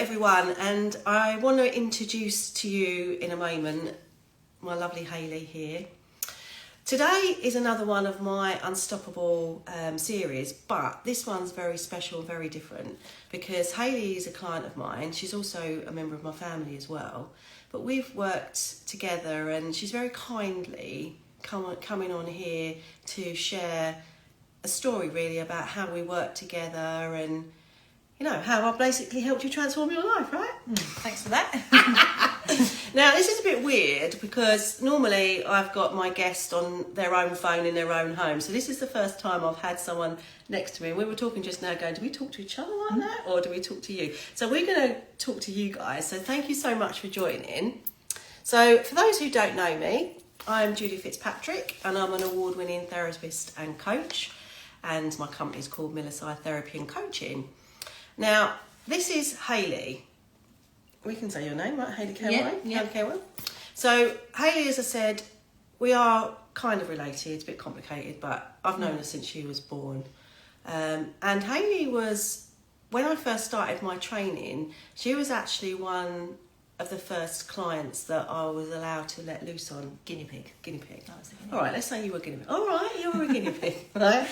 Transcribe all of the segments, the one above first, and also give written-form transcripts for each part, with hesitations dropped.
everyone, and I want to introduce to you in a moment my lovely Hayleigh here. Today is another one of my Unstoppable series, but this one's very special and very different because Hayleigh is a client of mine. She's also a member of my family as well, but we've worked together and she's very kindly coming on here to share a story really about how we work together and, you know, how I basically helped you transform your life, right? Thanks for that. Now, this is a bit weird because normally I've got my guest on their own phone in their own home. So this is the first time I've had someone next to me. And we were talking just now going, do we talk to each other like that or do we talk to you? So we're going to talk to you guys. So thank you so much for joining. So for those who don't know me, I'm Julie Fitzpatrick and I'm an award-winning therapist and coach. And my company's called Milliside Therapy and Coaching. Now, this is Hayleigh. We can say your name, right? Hayleigh Cameron. Yeah. Cameron. So, Hayleigh, as I said, we are kind of related. It's a bit complicated, but I've known her since she was born. And Hayleigh was, when I first started my training, she was actually one of the first clients that I was allowed to let loose on. Guinea pig. Guinea pig. I was the guinea All right, let's say you were a guinea pig. All right, you were a guinea pig, right?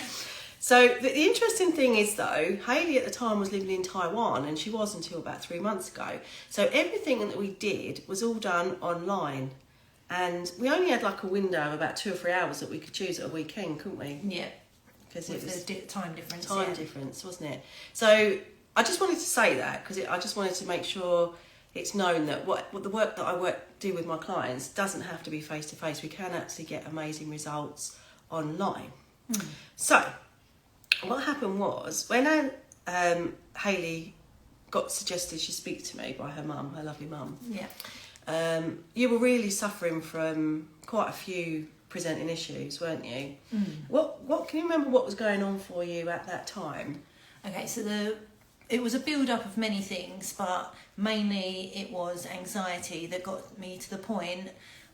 So the interesting thing is though, Hayleigh at the time was living in Taiwan and she was until about 3 months ago. So everything that we did was all done online. And we only had like a window of about 2 or 3 hours that we could choose at a weekend, couldn't we? Yeah. Because it was time difference. Difference, wasn't it? So I just wanted to say that because I just wanted to make sure it's known that what the work that I do with my clients doesn't have to be face to face. We can actually get amazing results online. So what happened was when Hayleigh got suggested she speak to me by her mum, her lovely mum. Yeah. You were really suffering from quite a few presenting issues, weren't you? What can you remember what was going on for you at that time? Okay, so it was a build-up of many things, but mainly it was anxiety that got me to the point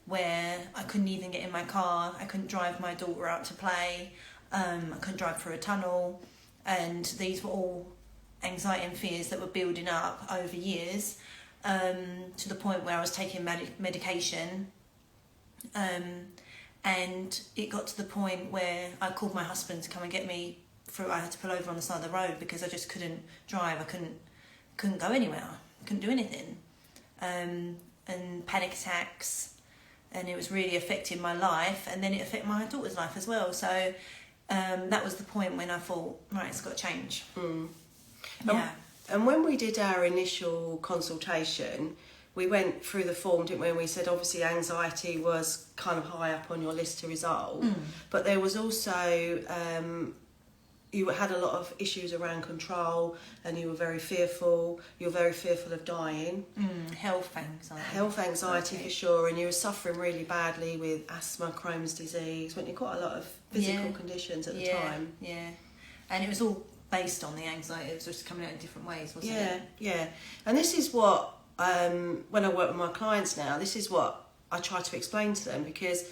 where I couldn't even get in my car, I couldn't drive my daughter out to play, I couldn't drive through a tunnel, and these were all anxiety and fears that were building up over years, to the point where I was taking medication, and it got to the point where I called my husband to come and get me through. I had to pull over on the side of the road because I just couldn't drive. I couldn't go anywhere. Couldn't do anything. And panic attacks, and it was really affecting my life, and then it affected my daughter's life as well. So that was the point when I thought, right, it's got to change. Yeah. And when we did our initial consultation, we went through the form, didn't we? And we said obviously anxiety was kind of high up on your list to resolve, but there was also you had a lot of issues around control and you were very fearful. You were very fearful of dying. Health anxiety. Health anxiety for sure. And you were suffering really badly with asthma, Crohn's disease. Weren't you? Quite a lot of physical conditions at the time. Yeah. And it was all based on the anxiety. It was just coming out in different ways, wasn't it? Yeah. And this is what, when I work with my clients now, this is what I try to explain to them, because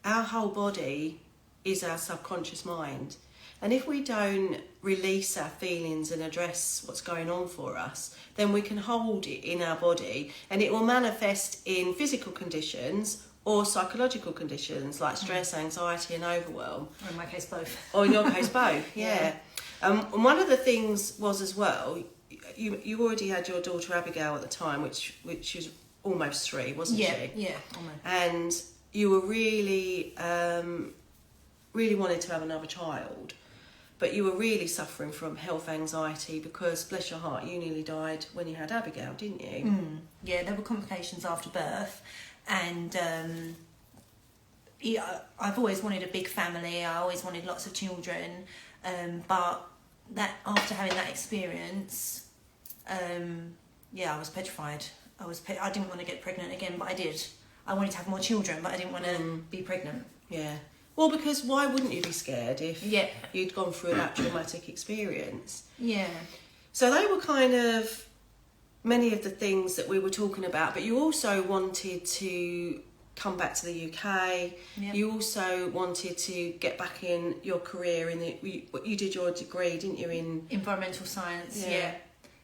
our whole body is our subconscious mind. And if we don't release our feelings and address what's going on for us, then we can hold it in our body and it will manifest in physical conditions or psychological conditions like stress, anxiety and overwhelm. Or in my case, both. Or in your case, both, yeah. And one of the things was as well, you already had your daughter Abigail at the time, which was almost 3, wasn't she? Yeah, almost. And you were really, really wanted to have another child. But you were really suffering from health anxiety because, bless your heart, you nearly died when you had Abigail, didn't you? Yeah, there were complications after birth. And I've always wanted a big family. I always wanted lots of children. But after having that experience, I was petrified. I didn't want to get pregnant again, but I did. I wanted to have more children, but I didn't want to be pregnant. Yeah. Well, because why wouldn't you be scared if you'd gone through that traumatic experience? Yeah. So they were kind of many of the things that we were talking about, but you also wanted to come back to the UK. Yep. You also wanted to get back in your career you did your degree, didn't you, in environmental science?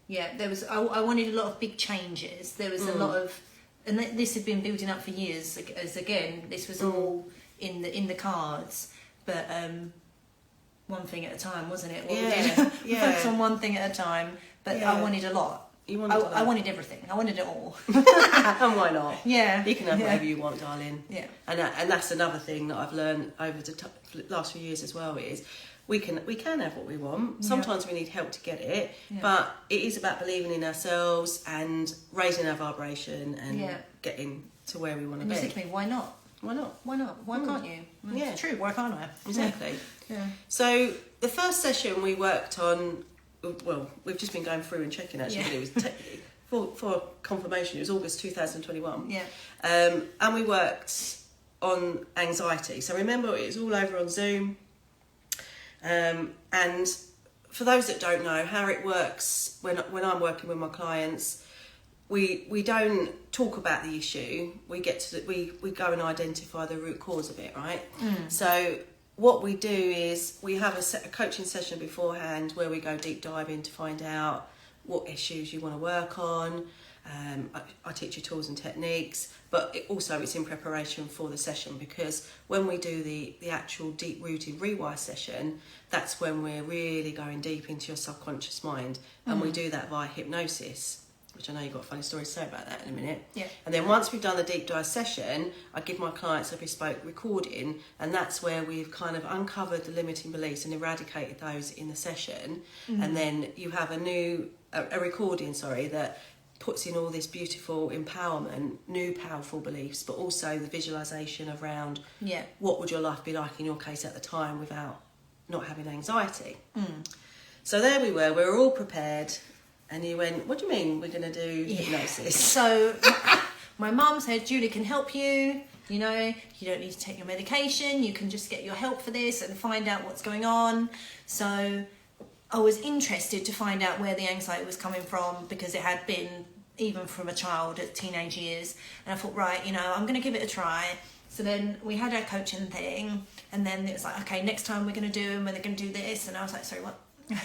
Yeah, there was. I wanted a lot of big changes. There was a lot of, and this had been building up for years. As again, this was all in the cards, but one thing at a time, wasn't it? Focus on one thing at a time. But I wanted a lot. I wanted everything. I wanted it all. And why not? Yeah, you can have whatever you want, darling. Yeah, and that's another thing that I've learned over the last few years as well is. We can have what we want. Sometimes we need help to get it, but it is about believing in ourselves and raising our vibration and getting to where we want to be. Exactly. Why not? Why not? Why not? Why can't you? Yeah, it's true. Why can't I? Exactly. Yeah. So the first session we worked on, well, we've just been going through and checking actually, but it was for confirmation. It was August 2021. Yeah. And we worked on anxiety. So remember, it was all over on Zoom. And for those that don't know how it works, when I'm working with my clients, we don't talk about the issue. We go and identify the root cause of it, right? So what we do is we have a coaching session beforehand where we go deep diving to find out what issues you want to work on. I teach you tools and techniques, but it's in preparation for the session, because when we do the actual deep-rooted rewire session, that's when we're really going deep into your subconscious mind, and we do that via hypnosis, which I know you've got a funny story to say about that in a minute. Yeah. And then once we've done the deep dive session, I give my clients a bespoke recording, and that's where we've kind of uncovered the limiting beliefs and eradicated those in the session. And then you have a recording, that puts in all this beautiful empowerment, new powerful beliefs, but also the visualization around what would your life be like in your case at the time without not having anxiety. So there we were all prepared, and you went, what do you mean we're going to do hypnosis? So my mum said, Julie can help you, you don't need to take your medication, you can just get your help for this and find out what's going on. So I was interested to find out where the anxiety was coming from, because it had been even from a child at teenage years, and I thought, right, I'm going to give it a try. So then we had our coaching thing, and then it was like, okay, next time we're going to do them, and they're going to do this, and I was like, sorry, what?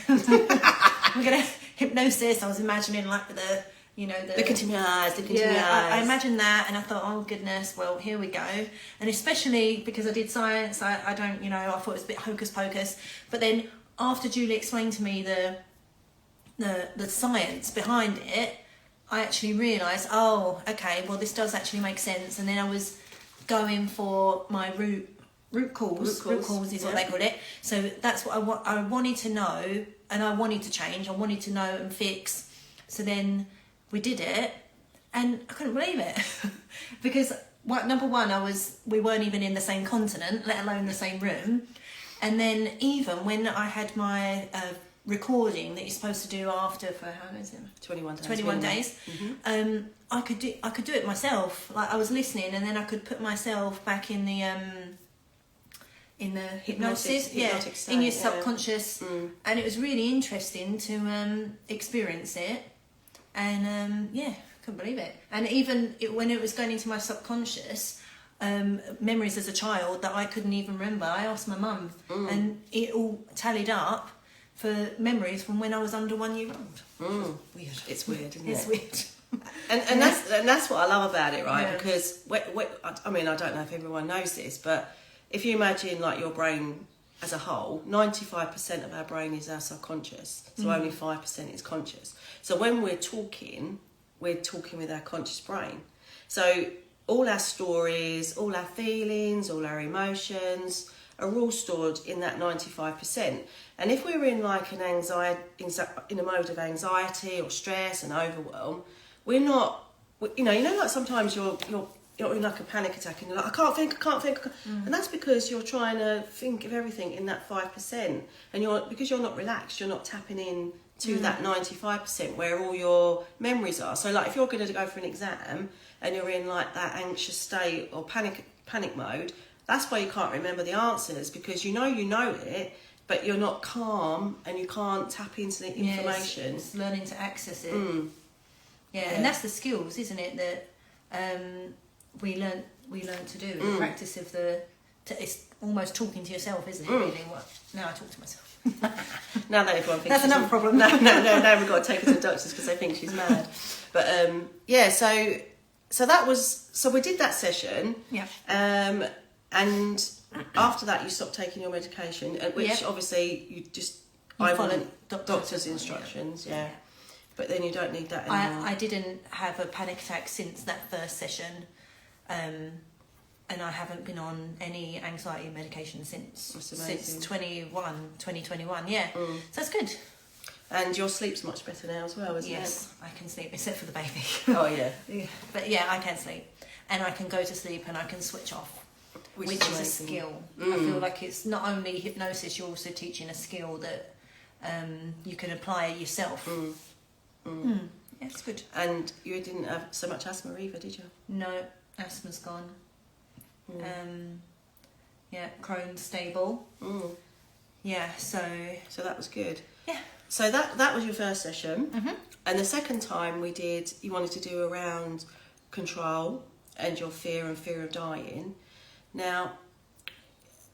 We're going to hypnosis. I was imagining like the continuous eyes. I imagined that, and I thought, oh goodness, well, here we go. And especially because I did science, I don't, I thought it was a bit hocus pocus. But then after Julie explained to me the science behind it, I actually realised, oh, okay, well, this does actually make sense. And then I was going for my root cause. Root cause is what they call it. So that's what I wanted to know, and I wanted to change. I wanted to know and fix. So then we did it, and I couldn't believe it because number one, we weren't even in the same continent, let alone the same room. And then even when I had my recording that you're supposed to do after for how is it? 21 days. I could do it myself. Like I was listening, and then I could put myself back in the hypnosis, state, in your subconscious, and it was really interesting to experience it. And couldn't believe it. And even when it was going into my subconscious, memories as a child that I couldn't even remember, I asked my mum, and it all tallied up for memories from when I was under 1 year old. Weird. It's weird, isn't it? It's weird. and that's what I love about it, right? Yeah. Because I mean, I don't know if everyone knows this, but if you imagine like your brain as a whole, 95% of our brain is our subconscious, so only 5% is conscious. So when we're talking with our conscious brain. So all our stories, all our feelings, all our emotions are all stored in that 95%. And if we're in like an anxiety, in a mode of anxiety or stress and overwhelm, we're not, like sometimes you're in like a panic attack and you're like, I can't think. And that's because you're trying to think of everything in that 5%. And because you're not relaxed, you're not tapping in to that 95% where all your memories are. So like if you're going to go for an exam and you're in like that anxious state or panic mode, that's why you can't remember the answers, because you know it, but you're not calm and you can't tap into the information. It's learning to access it. Yeah, and that's the skills, isn't it, that we learn to do. The practice of almost talking to yourself, isn't it? Really? What? Now I talk to myself. Now that everyone thinks That's another problem. No, we've got to take her to the doctors because they think she's mad. But so that was, so we did that session. Yeah. And after that, you stopped taking your medication, which obviously you followed doctor's instructions. Yeah. But then you don't need that anymore. I didn't have a panic attack since that first session. And I haven't been on any anxiety medication since 2021. Yeah, so that's good. And your sleep's much better now as well, isn't it? Yes, I can sleep, except for the baby. Oh yeah. But yeah, I can sleep, and I can go to sleep, and I can switch off, which is a skill. I feel like it's not only hypnosis; you're also teaching a skill that you can apply yourself. Yeah, it's good. And you didn't have so much asthma either, did you? No, asthma's gone. Crohn's stable. Yeah, so that was good. Yeah. So that was your first session, and the second time you wanted to do around control and your fear of dying. Now,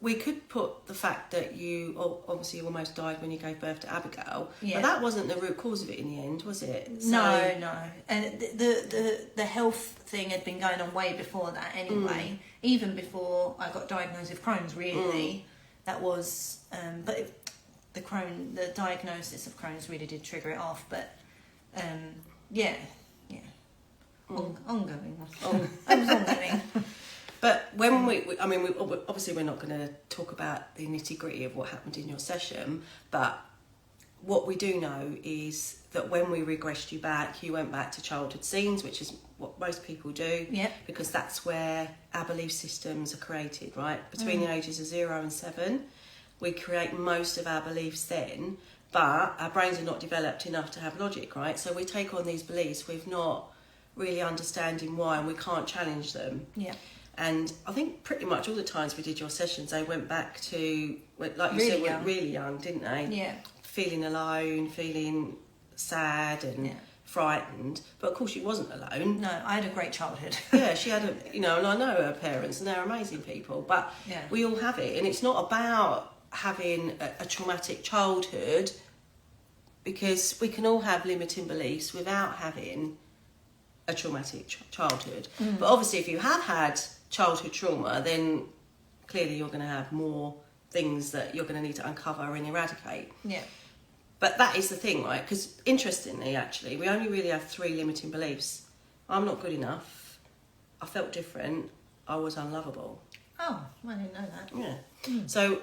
we could put the fact that you obviously almost died when you gave birth to Abigail, but that wasn't the root cause of it in the end, was it? So, no. And the health thing had been going on way before that anyway. Even before I got diagnosed with Crohn's, really, that was. But the diagnosis of Crohn's really did trigger it off. But ongoing. It was ongoing. But when obviously we're not going to talk about the nitty gritty of what happened in your session, but what we do know is that when we regressed you back, you went back to childhood scenes, which is what most people do, because that's where our belief systems are created, right? Between the ages of 0 and 7, we create most of our beliefs then, but our brains are not developed enough to have logic, right? So we take on these beliefs with not really understanding why, and we can't challenge them. Yeah. And I think pretty much all the times we did your sessions, they went back to, like you really said, really young, didn't they? Yeah. Feeling alone, feeling sad and frightened. But of course, you wasn't alone. No, I had a great childhood. Yeah, she had and I know her parents, and they're amazing people. But we all have it, and it's not about having a traumatic childhood, because we can all have limiting beliefs without having a traumatic childhood. But obviously, if you have had childhood trauma, then clearly you're going to have more things that you're going to need to uncover and eradicate. Yeah. But that is the thing, right? Because interestingly, actually, we only really have 3 limiting beliefs. I'm not good enough. I felt different. I was unlovable. Oh, I didn't know that. Yeah. So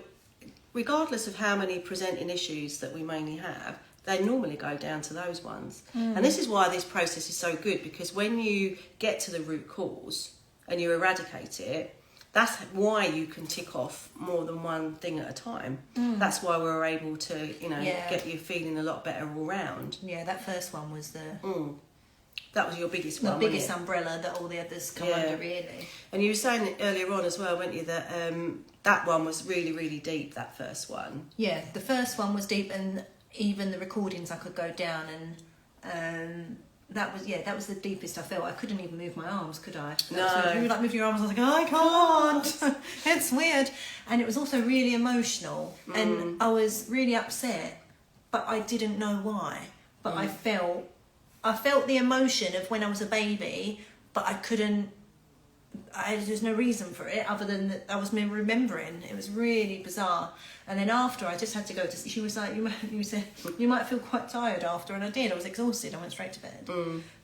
regardless of how many presenting issues that we mainly have, they normally go down to those ones. And this is why this process is so good, because when you get to the root cause and you eradicate it, that's why you can tick off more than one thing at a time. That's why we're able to, get you feeling a lot better all round. Yeah, that first one was that was your biggest one. The biggest umbrella that all the others come under, really. And you were saying earlier on as well, weren't you, that that one was really, really deep, that first one. Yeah, the first one was deep, and even the recordings I could go down, and that was the deepest I felt. I couldn't even move my arms, could I? No. So you move your arms, I was like, I can't. It's weird. And it was also really emotional, and I was really upset, but I didn't know why. But I felt the emotion of when I was a baby, but I couldn't. There's no reason for it other than that I was remembering. It was really bizarre. And then after, I just had to go to. She was like, "You said you might feel quite tired after," and I did. I was exhausted. I went straight to bed.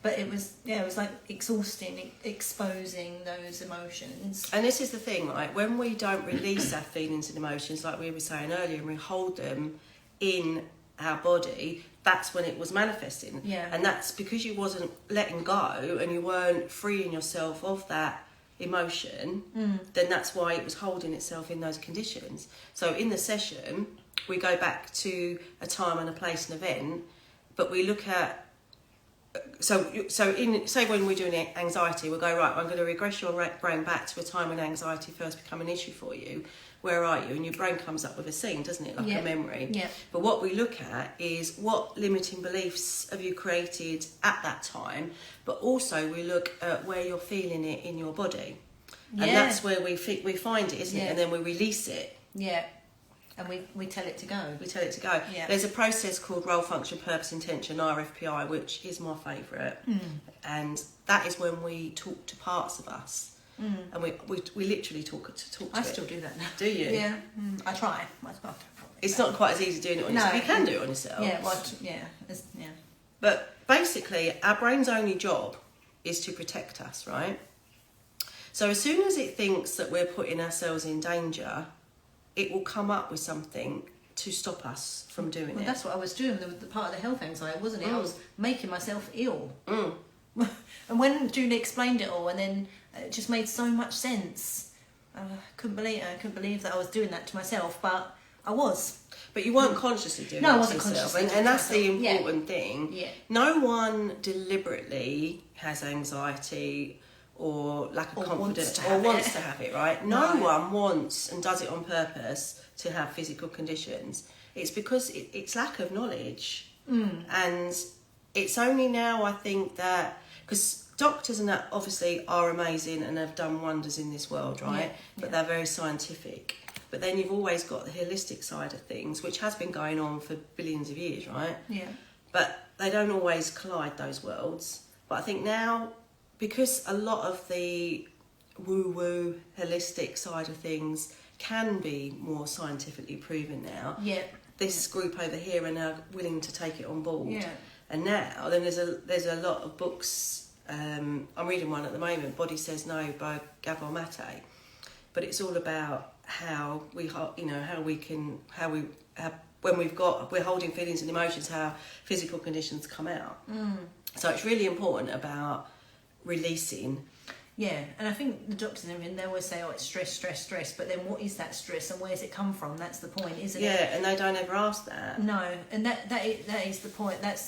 But it was like exhausting, exposing those emotions. And this is the thing, right? When we don't release our feelings and emotions, like we were saying earlier, and we hold them in our body, that's when it was manifesting. Yeah. And that's because you wasn't letting go and you weren't freeing yourself of that emotion, then that's why it was holding itself in those conditions. So in the session, we go back to a time and a place and event, but we look at say when we're doing anxiety, we'll go, right, I'm going to regress your brain back to a time when anxiety first became an issue for you. Where are you? And your brain comes up with a scene, doesn't it? Like a memory. Yeah. But what we look at is what limiting beliefs have you created at that time, but also we look at where you're feeling it in your body. And that's where we find it, isn't it? And then we release it. Yeah. And we tell it to go. We tell it to go. Yeah. There's a process called role, function, purpose, intention, RFPI, which is my favourite. And that is when we talk to parts of us. And we literally talk to I still do that now. Do you? Yeah. I try. It's not quite as easy doing it on yourself. You can do it on yourself. Yeah, well, yeah. But basically, our brain's only job is to protect us, right? So as soon as it thinks that we're putting ourselves in danger, it will come up with something to stop us from doing it. That's what I was doing, the part of the health anxiety, wasn't it? I was making myself ill. And when Julie explained it all, and then it just made so much sense. I couldn't believe that I was doing that to myself, but I was. But you weren't consciously doing it I to wasn't yourself. consciously And that's the important thing. Yeah. No one deliberately has anxiety or lack of confidence or wants to have it, right? No one wants and does it on purpose to have physical conditions. It's because it's lack of knowledge. And it's only now, I think, that because doctors and that obviously are amazing and have done wonders in this world, right? But they're very scientific. But then you've always got the holistic side of things, which has been going on for billions of years, right? Yeah. But they don't always collide, those worlds. But I think now, because a lot of the woo-woo holistic side of things can be more scientifically proven now, this group over here are now willing to take it on board. Yeah. And now, then there's a lot of books. I'm reading one at the moment, Body Says No by Gabor Mate. But it's all about how we're holding feelings and emotions, how physical conditions come out. So it's really important about releasing. Yeah, and I think the doctors, they always say, it's stress, but then what is that stress and where does it come from? That's the point, isn't it? Yeah, and they don't ever ask that. No, and that is the point. That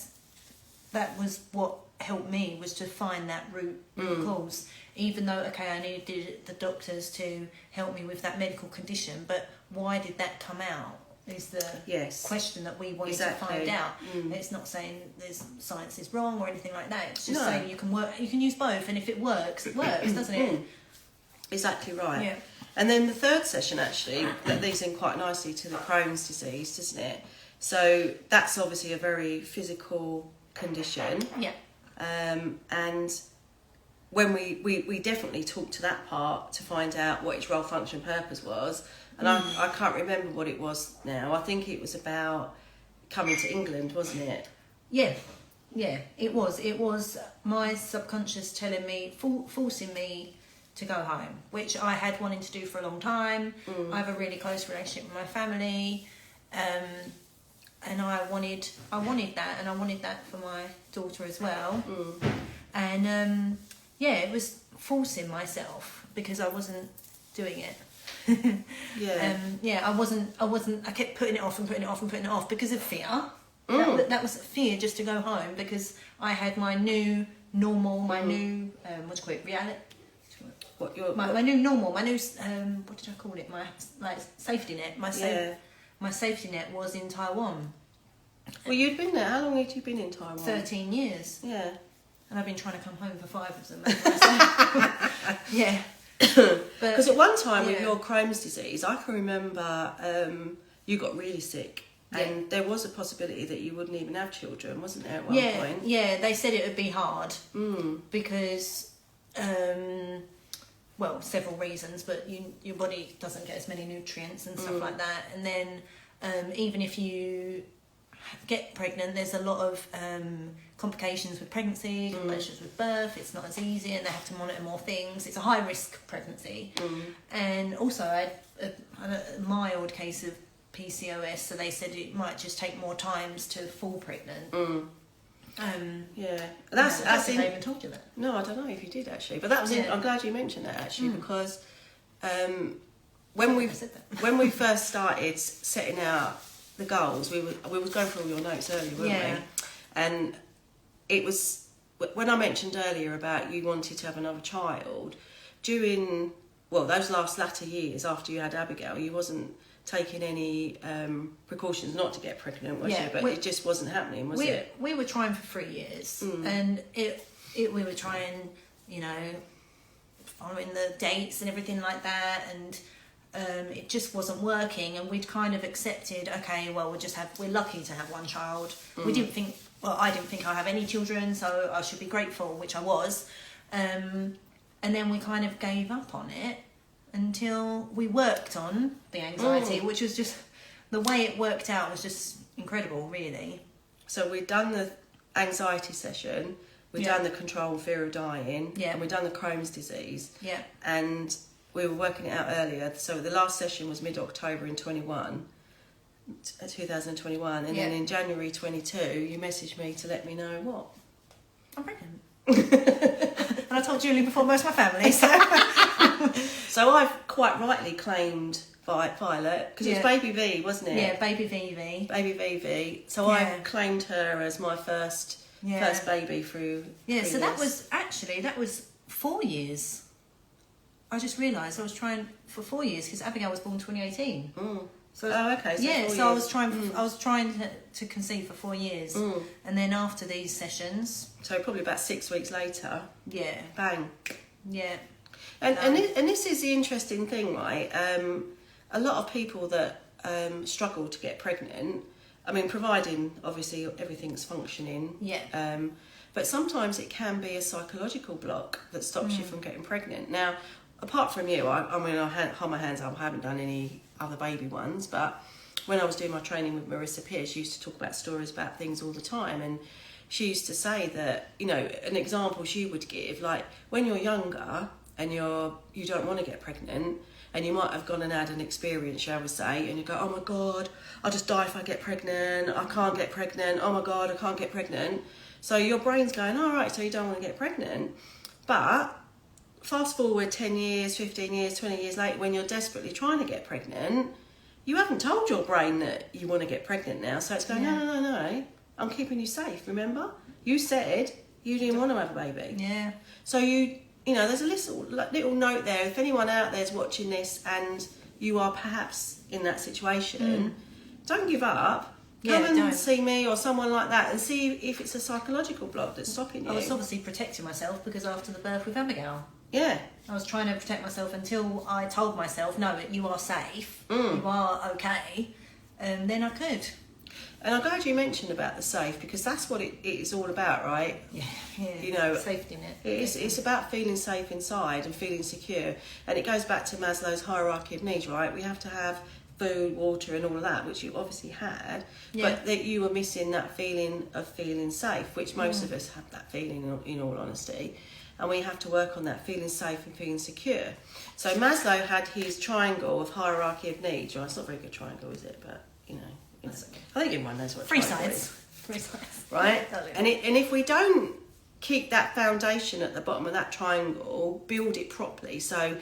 was what helped me, was to find that root cause. Even though, I needed the doctors to help me with that medical condition, but why did that come out is the question that we wanted to find out. It's not saying there's science is wrong or anything like that. It's just saying you can use both, and if it works, doesn't it? Exactly right. Yeah. And then the third session actually that leads in quite nicely to the Crohn's disease, doesn't it? So that's obviously a very physical condition. Yeah. And when we definitely talked to that part to find out what its role, function, purpose was. And I can't remember what it was now. I think it was about coming to England, wasn't it? Yeah, it was. It was my subconscious telling me, forcing me to go home, which I had wanted to do for a long time. I have a really close relationship with my family, and I wanted that, and I wanted that for my daughter as well. And it was forcing myself because I wasn't doing it. I wasn't. I kept putting it off because of fear. That was fear, just to go home, because I had my new normal, my new reality. My new normal, my new what did I call it? My safety net. My safety net was in Taiwan. Well, you'd been there. How long had you been in Taiwan? 13 years. Yeah. And I've been trying to come home for 5 of them. Yeah. Because at one time with your Crohn's disease, I can remember you got really sick, and there was a possibility that you wouldn't even have children, wasn't there, at one point? Yeah, they said it would be hard because, several reasons, but your body doesn't get as many nutrients and stuff like that. And then even if you get pregnant, there's a lot of complications with pregnancy, complications with birth. It's not as easy, and they have to monitor more things. It's a high risk pregnancy. And also I had a mild case of PCOS, so they said it might just take more times to fall pregnant. That's I even told you that. No, I don't know if you did actually, but that was I'm glad you mentioned that actually, because when we first started setting out the goals, we was going through all your notes earlier, weren't we? And it was when I mentioned earlier about you wanted to have another child during those latter years after you had Abigail. You wasn't taking any precautions not to get pregnant, was you? But it just wasn't happening, was it? We were trying for 3 years, and we were trying, following the dates and everything like that, and it just wasn't working. And we'd kind of accepted, okay, well, we're lucky to have one child. I didn't think I'll have any children, so I should be grateful, which I was. And then we kind of gave up on it until we worked on the anxiety, which was just, the way it worked out was just incredible, really. So we'd done the anxiety session, we'd done the control and fear of dying, and we'd done the Crohn's disease. Yeah. And we were working it out earlier. So the last session was mid-October in 2021. And then in January 22, you messaged me to let me know what? I'm pregnant. And I told Julie before most of my family, so... So I've quite rightly claimed Violet, because it was Baby V, wasn't it? Yeah, Baby Vivi. Baby Vivi. So I've claimed her as my first baby through 3 years. So that was 4 years. I just realised I was trying for 4 years, because Abigail was born 2018. So, okay. So 4 years. I was trying. I was trying to conceive for 4 years, and then after these sessions, so probably about 6 weeks later, bang, and this is the interesting thing, right? A lot of people that struggle to get pregnant, I mean, providing obviously everything's functioning, but sometimes it can be a psychological block that stops you from getting pregnant. Now, apart from you, I hold my hands up, I haven't done any other baby ones, but when I was doing my training with Marissa Pearce, she used to talk about stories about things all the time, and she used to say that, you know, an example she would give, like when you're younger and you don't want to get pregnant, and you might have gone and had an experience, shall we say, and you go, oh my God, I'll just die if I get pregnant, I can't get pregnant, oh my God, I can't get pregnant. So your brain's going, all right, so you don't want to get pregnant. But fast forward 10 years, 15 years, 20 years later, when you're desperately trying to get pregnant, you haven't told your brain that you want to get pregnant now. So it's going, no, I'm keeping you safe, remember? You said you didn't want to have a baby. Yeah. So you know, there's a little note there. If anyone out there is watching this and you are perhaps in that situation, don't give up. Come and see me or someone like that and see if it's a psychological block that's stopping you. I was obviously protecting myself, because after the birth with Abigail, I was trying to protect myself until I told myself, no, you are safe, you are okay, and then I could. And I'm glad you mentioned about the safe, because that's what it is all about, right? Yeah. You know, safety net. It's about feeling safe inside and feeling secure. And it goes back to Maslow's hierarchy of needs, right? We have to have food, water and all of that, which you obviously had, but that you were missing that feeling of feeling safe, which most of us have that feeling, in all honesty. And we have to work on that feeling safe and feeling secure. So Maslow had his triangle of hierarchy of needs, right? It's not a very good triangle, is it? But, you know. I think everyone knows what Three triangle sides. is. 3 sides. Right? And if we don't keep that foundation at the bottom of that triangle, build it properly. So,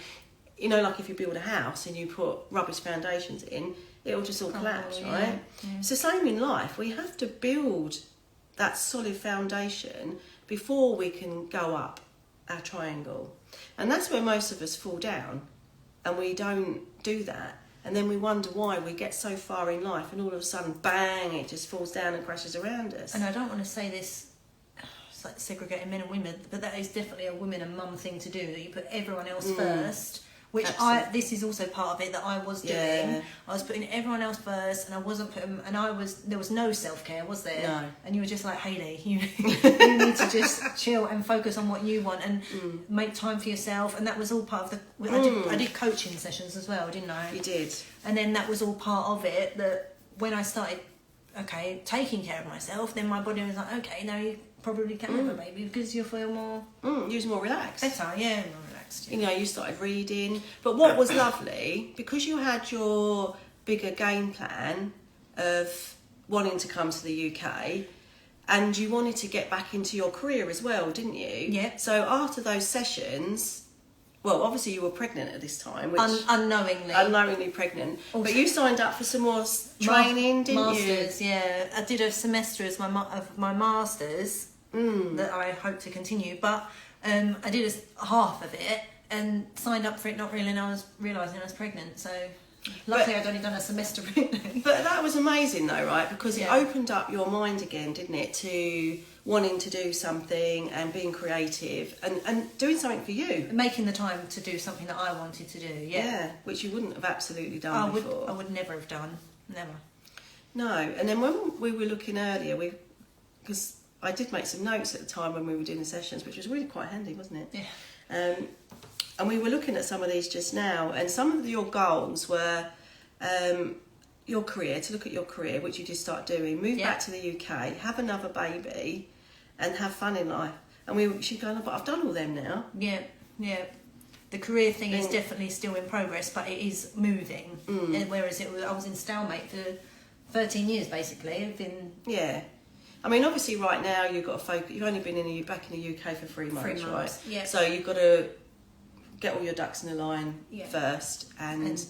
you know, like if you build a house and you put rubbish foundations in, it'll just all collapse, right? Yeah. It's the same in life. We have to build that solid foundation before we can go up our triangle. And that's where most of us fall down, and we don't do that. And then we wonder why we get so far in life and all of a sudden, bang, it just falls down and crashes around us. And I don't want to say this, it's like segregating men and women, but that is definitely a women and mum thing to do, that you put everyone else first, which this is also part of it that I was doing. I was putting everyone else first, and I wasn't putting, and there was no self-care, was there? No. And you were just like, Hayleigh, you need to just chill and focus on what you want and make time for yourself. And that was all part of I did coaching sessions as well, didn't I? You did. And then that was all part of it, that when I started, taking care of myself, then my body was like, okay, now you probably can have a baby, because you'll feel more... You was more relaxed. Better, more relaxed. You know, you started reading. But what was lovely, because you had your bigger game plan of wanting to come to the UK, and you wanted to get back into your career as well, didn't you? Yeah. So after those sessions... Well, obviously you were pregnant at this time. Which Unknowingly pregnant. Also, but you signed up for some more training, didn't masters, you? Masters, yeah. I did a semester as my masters that I hope to continue. But I did half of it and signed up for it not really, and I was realising I was pregnant. So luckily I'd only done a semester pregnant. But that was amazing though, right? Because it opened up your mind again, didn't it, to wanting to do something and being creative and doing something for you. Making the time to do something that I wanted to do, Yeah, which you wouldn't have absolutely done before. I would never have done, never. No, and then when we were looking earlier, because I did make some notes at the time when we were doing the sessions, which was really quite handy, wasn't it? Yeah. And we were looking at some of these just now, and some of your goals were your career, to look at your career, which you did start doing, move back to the UK, have another baby, and have fun in life. And she'd go, no, but I've done all them now. Yeah. The career thing is definitely still in progress, but it is moving. Whereas I was in stalemate for 13 years, basically. I've been... Yeah. I mean, obviously, right now, you've got to focus. You've only been back in the UK for 3 months, right? Yeah. So you've got to get all your ducks in a line first, and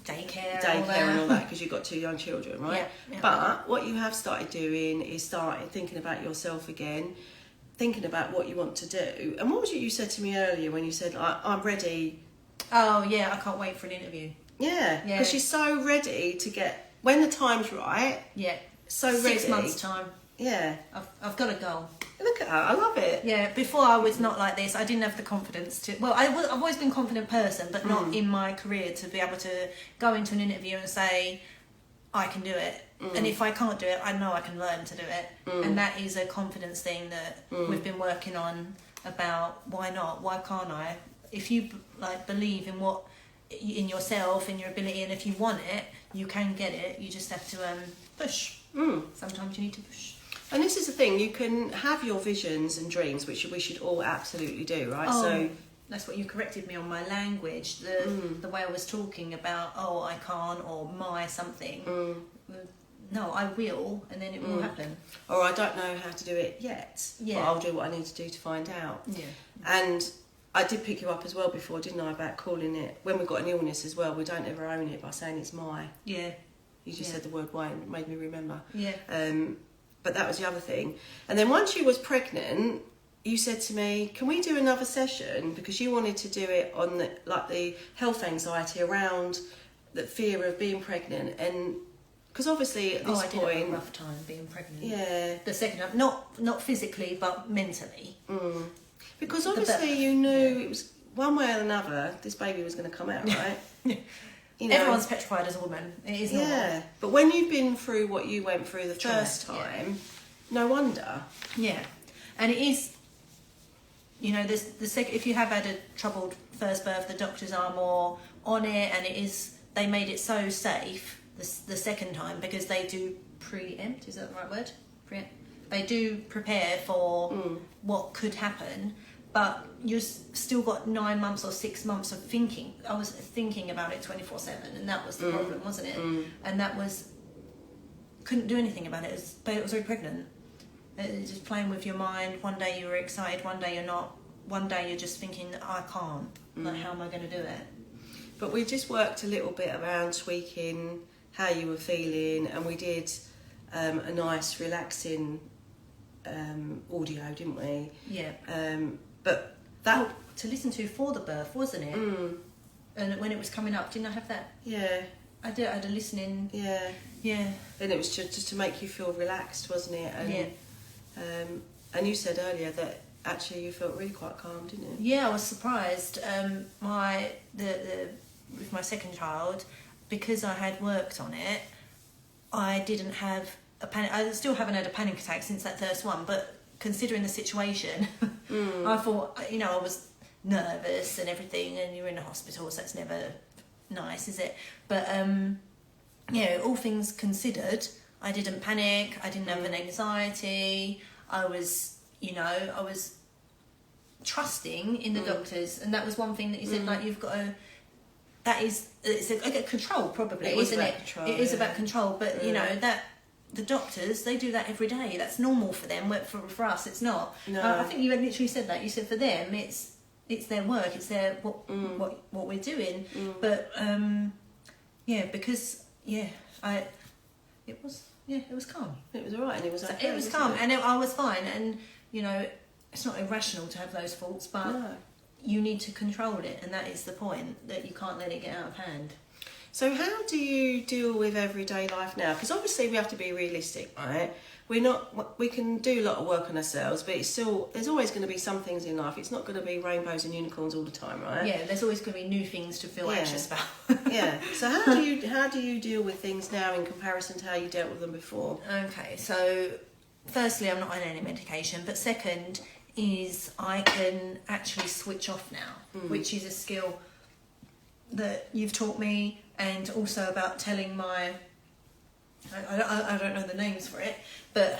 daycare and all that, because you've got 2 young children, right? Yeah. But what you have started doing is thinking about yourself again, thinking about what you want to do. And what was it you said to me earlier when you said, I'm ready? Oh, yeah, I can't wait for an interview. Yeah, because she's so ready to get, when the time's right. Yeah. So ready. 6 months' time. Yeah. I've got a goal. Look at her, I love it. Yeah, before I was not like this. I didn't have the confidence to... Well, I've always been a confident person, but not in my career, to be able to go into an interview and say, I can do it. And if I can't do it, I know I can learn to do it. And that is a confidence thing that we've been working on about why not? Why can't I? If you believe in yourself, in your ability, and if you want it, you can get it. You just have to push. Sometimes you need to push. And this is the thing, you can have your visions and dreams, which we should all absolutely do, right? Oh, so that's what you corrected me on, my language, the way I was talking about, I can't, or my something. No, I will, and then it will happen. Or I don't know how to do it yet, but I'll do what I need to do to find out. Yeah. And I did pick you up as well before, didn't I, about calling it, when we've got an illness as well, we don't ever own it by saying it's my. Yeah. You just said the word "why" and it made me remember. Yeah. But that was the other thing. And then once you was pregnant, you said to me, can we do another session? Because you wanted to do it on the health anxiety around the fear of being pregnant. And because obviously at this point... I did have a rough time being pregnant. Yeah. The second time, not physically, but mentally. Because obviously you knew it was one way or another, this baby was going to come out, right? You know, everyone's petrified as a woman. It is normal. Yeah, but when you've been through what you went through the first time, no wonder. Yeah, and it is. You know, if you have had a troubled first birth, the doctors are more on it, and it is. They made it so safe the second time because they do preempt. Is that the right word? Preempt. They do prepare for what could happen. But you've still got 9 months or 6 months of thinking. I was thinking about it 24/7, and that was the problem, wasn't it? And that was couldn't do anything about it. But it was very pregnant. It was just playing with your mind. One day you were excited, one day you're not. One day you're just thinking, I can't. Like, how am I going to do it? But we just worked a little bit around tweaking how you were feeling, and we did a nice, relaxing audio, didn't we? Yeah. But that to listen to for the birth, wasn't it? And when it was coming up, didn't I have that? Yeah. I did. I had a listening. Yeah. Yeah. And it was just to make you feel relaxed, wasn't it? And, yeah. And you said earlier that actually you felt really quite calm, didn't you? Yeah, I was surprised. With my second child, because I had worked on it, I didn't have a panic. I still haven't had a panic attack since that first one, but considering the situation, I thought, I was nervous and everything, and you're in a hospital, so it's never nice, is it? But all things considered, I didn't panic. I didn't have an anxiety. I was trusting in the doctors, and that was one thing that you said, like, you've got to. It's a control, probably, isn't it? Control, it is about control, but that. The doctors, they do that every day. That's normal for them. For us, it's not. No. I think you had literally said that. You said for them, it's their work. It's their what we're doing. But because it was calm. It was alright, and it was okay. It was calm, and I was fine. And it's not irrational to have those thoughts, but you need to control it, and that is the point. That you can't let it get out of hand. So how do you deal with everyday life now? Because obviously we have to be realistic, right? We can do a lot of work on ourselves, but it's still, there's always going to be some things in life. It's not going to be rainbows and unicorns all the time, right? Yeah, there's always going to be new things to feel anxious about. Yeah. So how do you deal with things now in comparison to how you dealt with them before? Okay, so firstly, I'm not on any medication, but second is I can actually switch off now, which is a skill that you've taught me, and also about telling my, I don't know the names for it, but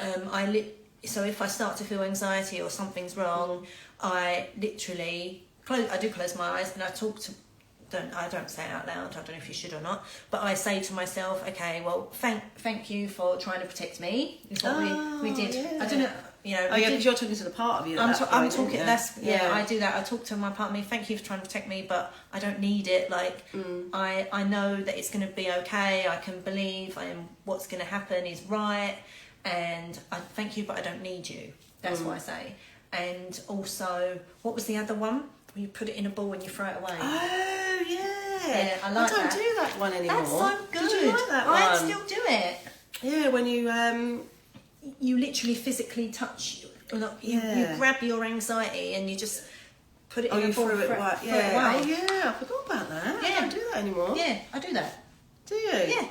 so if I start to feel anxiety or something's wrong, I literally close my eyes and I talk to, I don't say it out loud, I don't know if you should or not, but I say to myself, okay, well, thank you for trying to protect me. Is what we did. Yeah. I don't know, you know. Because you're talking to the part of you. I'm point, talking. I do that. I talk to my part of me. Thank you for trying to protect me, but I don't need it. Like I know that it's going to be okay. I can believe what's going to happen is right, and I thank you, but I don't need you. That's what I say. And also, what was the other one? You put it in a ball and you throw it away. Oh yeah. Yeah, I like that. I don't do that one anymore. That's so good. Did you like that one? I still do it. Yeah, when you literally physically touch, you grab your anxiety and you just put it in a ball. Threw it away. Yeah. Oh yeah, I forgot about that. Yeah. I don't do that anymore. Yeah, I do that. Do you? Yeah.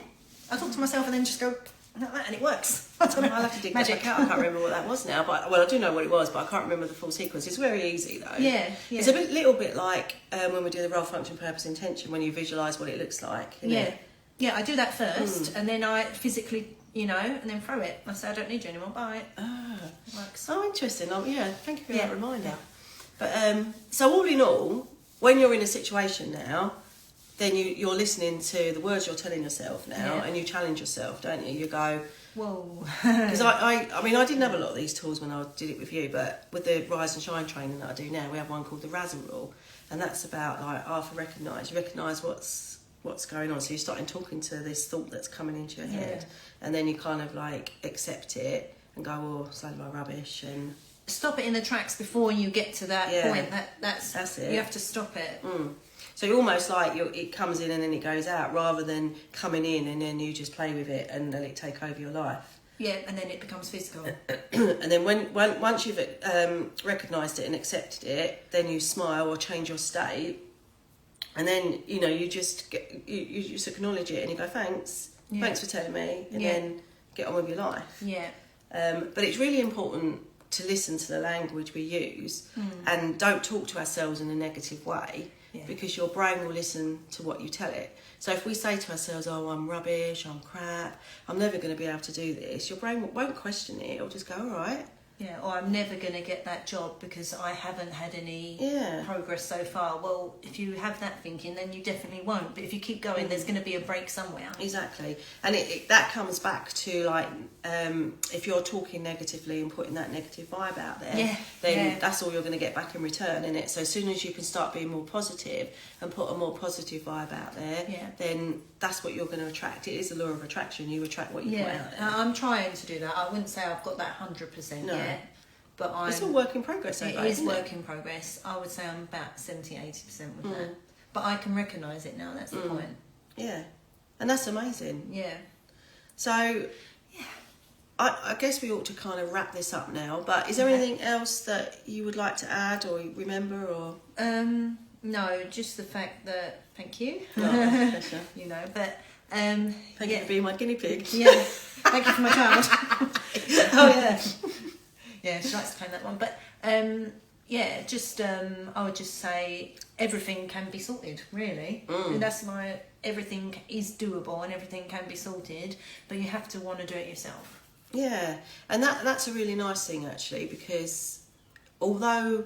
I talk to myself and then just go like that, and it works. I don't know. I'll have to dig that back out. I can't remember what that was now, but I do know what it was, but I can't remember the full sequence. It's very easy though. Yeah. It's a little bit like when we do the role, function, purpose, intention, when you visualise what it looks like. Yeah, I do that first, and then I physically, and then throw it. I say, I don't need you anymore, bye. It works. Oh, interesting. Thank you for that reminder. But so all in all, when you're in a situation now, then you're listening to the words you're telling yourself now, and you challenge yourself, don't you? You go, whoa. Because I mean, I didn't have a lot of these tools when I did it with you, but with the Rise and Shine training that I do now, we have one called the Razzle Rule, and that's about like after recognise. You recognise what's going on, so you're starting talking to this thought that's coming into your head, and then you kind of like accept it and go, oh, it's like rubbish, and stop it in the tracks before you get to that point. That's it. You have to stop it. So you're almost like it comes in and then it goes out, rather than coming in and then you just play with it and let it take over your life. Yeah, and then it becomes physical. And then once you've recognised it and accepted it, then you smile or change your state, and then you just acknowledge it and you go, thanks for telling me, and then get on with your life. Yeah. But it's really important to listen to the language we use and don't talk to ourselves in a negative way. Because your brain will listen to what you tell it. So if we say to ourselves, oh, I'm rubbish, I'm crap, I'm never going to be able to do this, your brain won't question it. It'll just go, all right. Yeah, or I'm never going to get that job because I haven't had any progress so far. Well, if you have that thinking, then you definitely won't. But if you keep going, there's going to be a break somewhere. Exactly. And that comes back to, like, if you're talking negatively and putting that negative vibe out there, then that's all you're going to get back in return, isn't it? So as soon as you can start being more positive and put a more positive vibe out there, then that's what you're going to attract. It is the law of attraction. You attract what you put out there. I'm trying to do that. I wouldn't say I've got that 100% yet. But it's all work in progress. It is work in progress. I would say I'm about 70-80% with that. But I can recognise it now. That's the point. Yeah, and that's amazing. Yeah. So, I guess we ought to kind of wrap this up now. But is there anything else that you would like to add or remember, or? No, just the fact that thank you. Oh, pleasure. But thank you for being my guinea pig. Yeah, thank you for my child. Oh yeah. Yeah, she likes to claim that one. But I would just say everything can be sorted, really. And that's everything is doable and everything can be sorted, but you have to want to do it yourself. Yeah, and that's a really nice thing actually, because although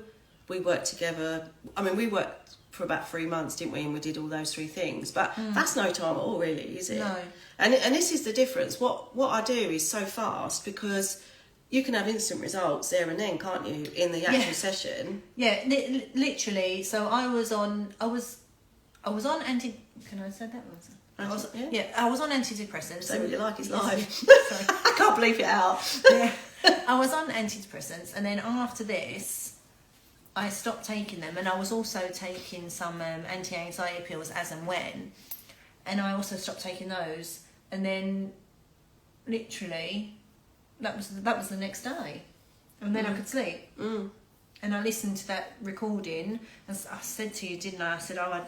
we worked together, I mean we worked for about 3 months, didn't we, and we did all those 3 things, but that's no time at all really, is it? No. And this is the difference. What I do is so fast, because you can have instant results there and then, can't you, in the actual session? Yeah, literally. So I was on anti. Can I say that one? I was on antidepressants. Say what you like, it's live. Sorry. I can't bleep it out. I was on antidepressants, and then after this, I stopped taking them, and I was also taking some anti-anxiety pills as and when. and I also stopped taking those, and then literally that was the next day, and then I could sleep. And I listened to that recording, and I said to you, didn't I? I said, I don't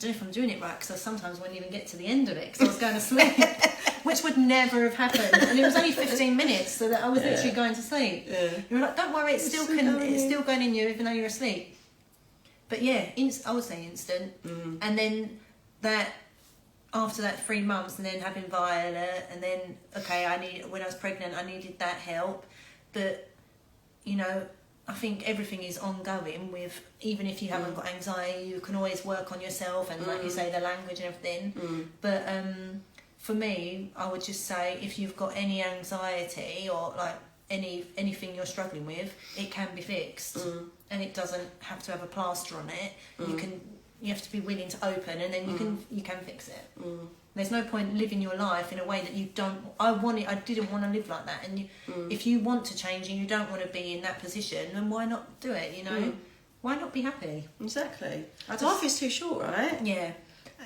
know if I'm doing it right, because I sometimes wouldn't even get to the end of it because I was going to sleep, which would never have happened. And it was only 15 minutes, so that I was literally going to sleep. You were like, don't worry, it's still going in you even though you're asleep. But yeah, I would say instant. And then that, after that 3 months, and then having Violet, and then when I was pregnant, I needed that help. But you know, I think everything is ongoing. With, even if you haven't got anxiety, you can always work on yourself, and like you say, the language and everything. But for me, I would just say, if you've got any anxiety or like anything you're struggling with, it can be fixed, and it doesn't have to have a plaster on it. You have to be willing to open, and then you can fix it. There's no point living your life in a way that you don't. I didn't want to live like that. And if you want to change and you don't want to be in that position, then why not do it? You know, why not be happy? Exactly. Life is too short, right? Yeah.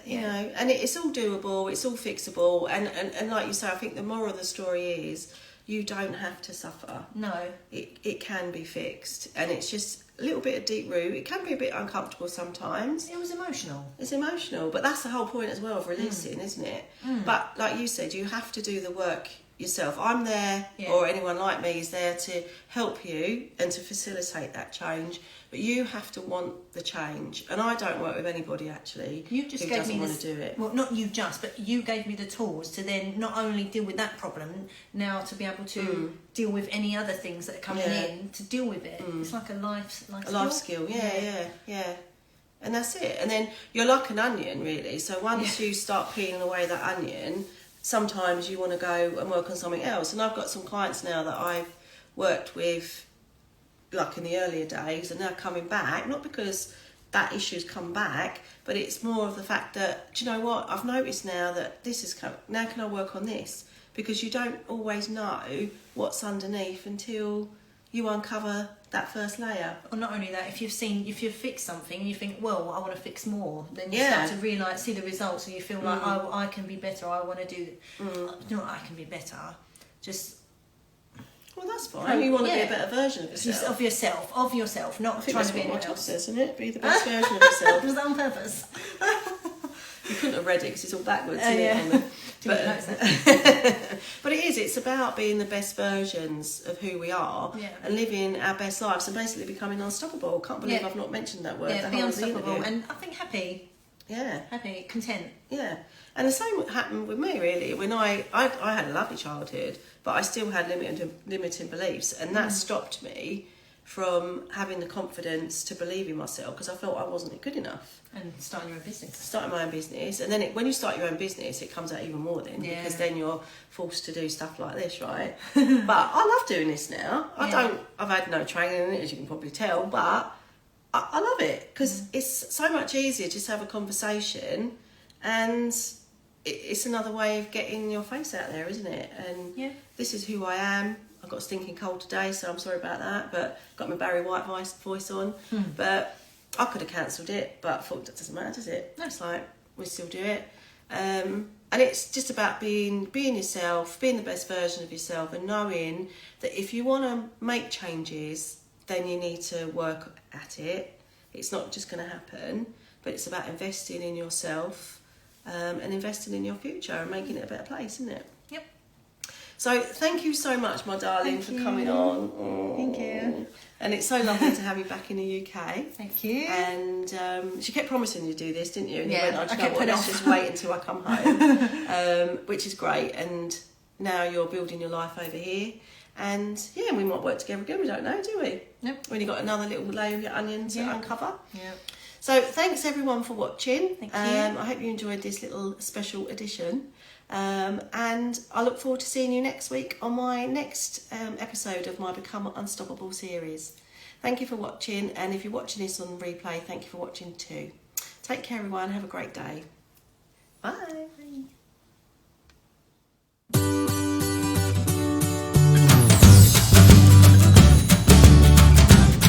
You know, and it's all doable. It's all fixable. And like you say, I think the moral of the story is, you don't have to suffer. No. It can be fixed, and it's just a little bit of deep root. It can be a bit uncomfortable sometimes. It was emotional. It's emotional, but that's the whole point as well of releasing, isn't it? But like you said, you have to do the work yourself. I'm there, or anyone like me is there to help you and to facilitate that change. But you have to want the change, and I don't work with anybody actually You just who gave doesn't me want to do it. Well, not you just, but you gave me the tools to then not only deal with that problem, now to be able to deal with any other things that are coming in, to deal with it. It's like a life skill. Yeah. And that's it. And then you're like an onion, really. So once you start peeling away that onion, sometimes you want to go and work on something else. And I've got some clients now that I've worked with, like in the earlier days, and they're coming back, not because that issue's come back, but it's more of the fact that, do you know what, I've noticed now that this is coming, now can I work on this? Because you don't always know what's underneath until you uncover that first layer. Or not only that, if you've fixed something and you think, well, I want to fix more, then you start to realise, see the results, and you feel like, oh, I can be better, I want to do, I can be better. Just... Well, that's fine. You want to be a better version of yourself. Of yourself, not trying to be anyone else. Says, isn't it? Be the best version of yourself. Was that on purpose? You couldn't have read it because it's all backwards, isn't it? But it is. It's about being the best versions of who we are and living our best lives and basically becoming unstoppable. Can't believe I've not mentioned that word. Yeah, be unstoppable, and I think happy. Yeah. Happy, content. Yeah. And the same happened with me, really. When I had a lovely childhood, but I still had limiting beliefs, and that stopped me from having the confidence to believe in myself, because I felt I wasn't good enough. And starting your own business. Starting my own business. And then when you start your own business, it comes out even more then, because then you're forced to do stuff like this, right? But I love doing this now. I've had no training in it, as you can probably tell, but I love it, because it's so much easier just to have a conversation, and it's another way of getting your face out there, isn't it? And this is who I am. I've got a stinking cold today, so I'm sorry about that, but got my Barry White voice on. But I could have cancelled it, but I thought that doesn't matter, does it? It's like, we still do it. And it's just about being yourself, being the best version of yourself, and knowing that if you want to make changes, then you need to work at it. It's not just going to happen, but it's about investing in yourself and investing in your future and making it a better place, isn't it? Yep. So thank you so much, my darling, for coming on. Thank you. And it's so lovely to have you back in the UK. Thank you. And she kept promising you to do this, didn't you? And you went, let's just wait until I come home, which is great. And now you're building your life over here. And we might work together again. We don't know, do we? Yep. When you've got another little layer of your onion to uncover. Yeah. So thanks everyone for watching. Thank you. I hope you enjoyed this little special edition. And I look forward to seeing you next week on my next episode of my Become Unstoppable series. Thank you for watching. And if you're watching this on replay, thank you for watching too. Take care, everyone. Have a great day.